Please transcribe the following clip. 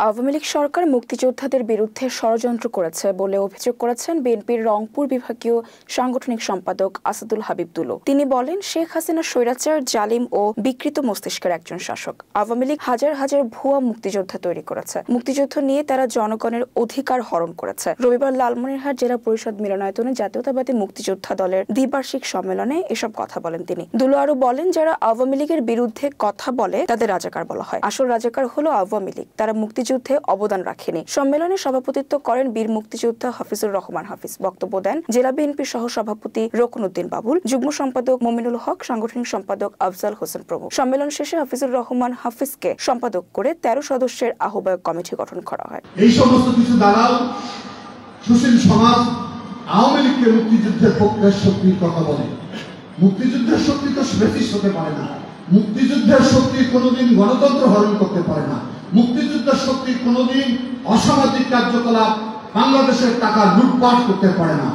আওয়ামী লীগ সরকার মুক্তিযোদ্ধাদের বিরুদ্ধে ষড়যন্ত্র করেছে বলে অভিযোগ করেছেন বিএনপির রংপুর বিভাগীয় সাংগঠনিক সম্পাদক আসাদুল হাবিব দুলু। তিনি বলেন, শেখ হাসিনা স্বৈরাচার, জালিম ও বিকৃত মস্তিষ্কের একজন শাসক। আওয়ামী লীগ হাজার হাজার ভুয়া মুক্তিযোদ্ধা তৈরি করেছে। মুক্তিযুদ্ধ নিয়ে তারা জনগণের অধিকার হরণ করেছে। রবিবার লালমনিরহাট জেলা পরিষদ মিলনায়তনে জাতীয়তাবাদী মুক্তিযোদ্ধা দলের দ্বিবার্ষিক সম্মেলনে এসব কথা বলেন তিনি। দুলু আরো বলেন, যারা আওয়ামী লীগের বিরুদ্ধে কথা বলে তাদের রাজাকার বলা হয়। আসল রাজাকার হলো আওয়ামী লীগ। তারা মুক্তিযুদ্ধে অবদান রাখেনি। সম্মেলনে সভাপতিত্ব করেন বীর মুক্তিযোদ্ধা হাফিজুর রহমান হাফিজ। বক্তব্য দেন জেলা বিএনপির সহ সভাপতি রকুনউদ্দিন বাবুল, যুগ্ম সম্পাদক মুমিনুল হক, সাংগঠনিক সম্পাদক আফজাল হোসেন প্রমুখ। সম্মেলন শেষে হাফিজুর রহমান হাফিজকে সম্পাদক করে 13 সদস্যের আহ্বায়ক কমিটি গঠন করা হয়। এই সমস্ত কিছু দালাল সুশীল সমাজ আওয়ামী লীগকে মুক্তিযুদ্ধের পক্ষের শক্তির কথা বলে। মুক্তিযুদ্ধের শক্তি তো স্পেসিস্ট হতে পারে না। মুক্তিযুদ্ধের শক্তি কোনোদিন গণতন্ত্র হরণ করতে পারে না। মুক্তিযুদ্ধের শক্তি কোনোদিন অসামাজিক কার্যকলাপ, বাংলাদেশের টাকা লুটপাট করতে পারে না।